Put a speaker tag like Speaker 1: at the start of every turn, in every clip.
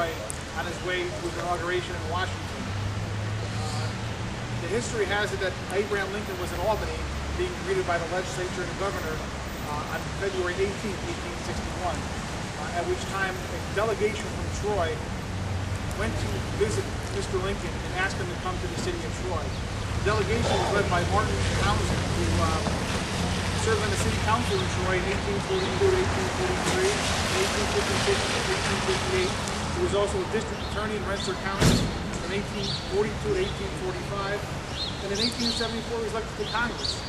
Speaker 1: Troy on his way to his inauguration in Washington. The history has it that Abraham Lincoln was in Albany being greeted by the legislature and the governor on February 18, 1861, at which time a delegation from Troy went to visit Mr. Lincoln and asked him to come to the city of Troy. The delegation was led by Martin Townsend, who served on the city council in Troy in 1842 to 1843, 1856 to 1858. He was also a district attorney in Rensselaer County from 1842 to 1845, and in 1874 he was elected to Congress.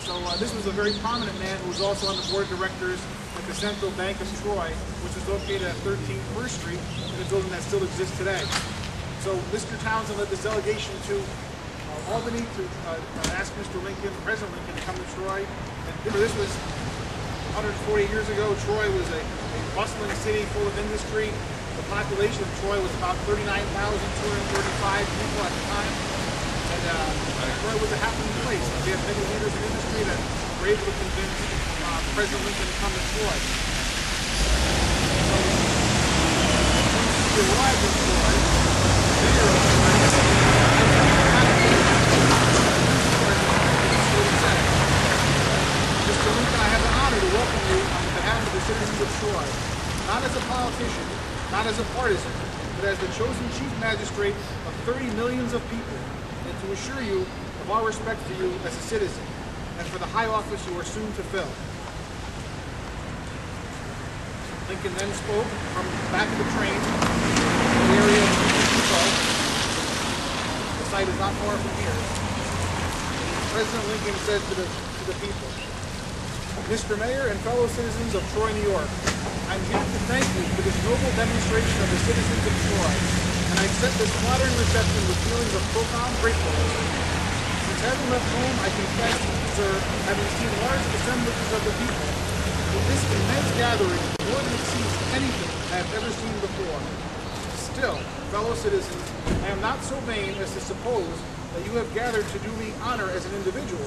Speaker 1: So this was a very prominent man who was also on the board of directors at the Central Bank of Troy, which is located at 13 First Street, in a building that still exists today. So Mr. Townsend led this delegation to Albany to ask Mr. Lincoln, President Lincoln, to come to Troy. And this was 140 years ago. Troy was a bustling city full of industry. The population of Troy was about 39,235 people at the time. And Troy was a happening place. We had many leaders in industry that were able to convince President Lincoln to come to Troy. So, once he arrived in Troy, the mayor of Mr. Lincoln, I have the honor to welcome you on behalf of the citizens of Troy, not as a politician, not as a partisan, but as the chosen chief magistrate of 30 millions of people, and to assure you of our respect for you as a citizen and for the high office you are soon to fill. Lincoln then spoke from the back of the train in the area of Depot. The site is not far from here. President Lincoln said to the people, "Mr. Mayor and fellow citizens of Troy, New York, I'm here to thank you for this noble demonstration of the citizens of Troy, and I accept this flattering reception with feelings of profound gratefulness. Since having left home, I confess, sir, having seen large assemblages of the people, that this immense gathering more than exceeds anything I have ever seen before. Still, fellow citizens, I am not so vain as to suppose that you have gathered to do me honor as an individual,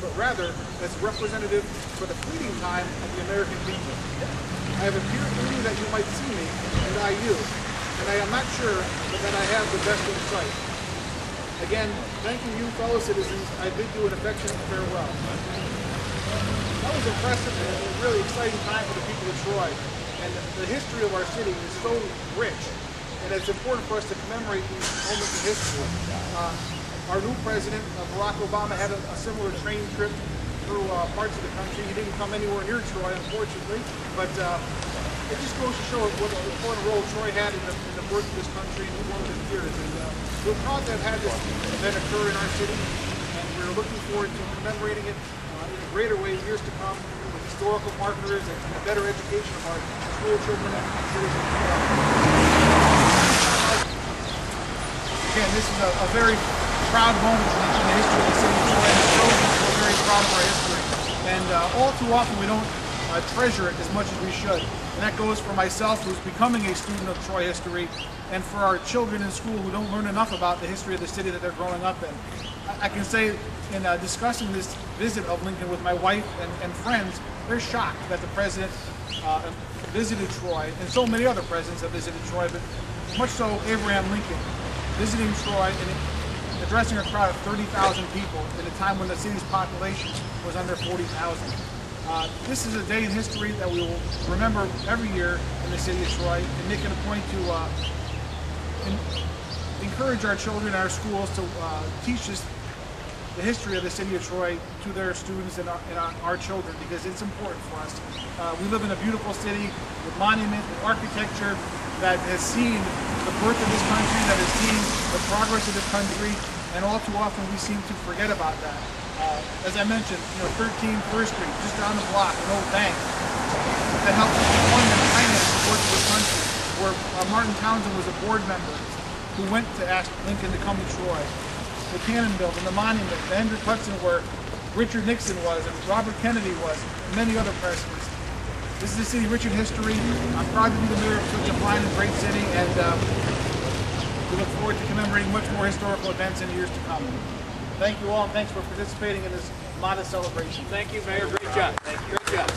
Speaker 1: but rather as representative for the fleeting time of the American people. I have appeared to you that you might see me, and I you, and I am not sure that I have the best insight. Again, thanking you, fellow citizens, I bid you an affectionate farewell." That was impressive and a really exciting time for the people of Troy. And the history of our city is so rich, and it's important for us to commemorate these moments in history. Our new president, Barack Obama, had a similar train trip through parts of the country. He didn't come anywhere near Troy, unfortunately, but it just goes to show what an important role Troy had in the birth of this country and one of its years. And we're proud to have had this event occur in our city, and we're looking forward to commemorating it in a greater way in years to come with historical markers and a better education of our school children and citizens. Again, this is a very proud moment in the history of the city of Troy, and it shows that we're very proud of our history. And all too often we don't treasure it as much as we should. And that goes for myself, who's becoming a student of Troy history, and for our children in school who don't learn enough about the history of the city that they're growing up in. I can say, in discussing this visit of Lincoln with my wife and friends, they're shocked that the president visited Troy, and so many other presidents have visited Troy, but much so Abraham Lincoln visiting Troy and addressing a crowd of 30,000 people at a time when the city's population was under 40,000. This is a day in history that we will remember every year in the city of Troy, and make it a point to encourage our children and our schools to teach the history of the city of Troy to their students and our children, because it's important for us. We live in a beautiful city with monuments and architecture that has seen the birth of this country, that has seen the progress of this country, and all too often we seem to forget about that. As I mentioned, 13 First Street, just down the block, an old bank that helped fund and finance the birth of this country, where Martin Townsend was a board member who went to ask Lincoln to come to Troy. The Cannon Building, the monument, the Hendrick Hudson, where Richard Nixon was, and Robert Kennedy was, and many other presidents. This is a city rich in history. I'm proud to be the mayor of such a fine and great city, and we look forward to commemorating much more historical events in the years to come. Thank you all, and thanks for participating in this modest celebration.
Speaker 2: Thank you, Mayor. Great job. Thank you. Great job.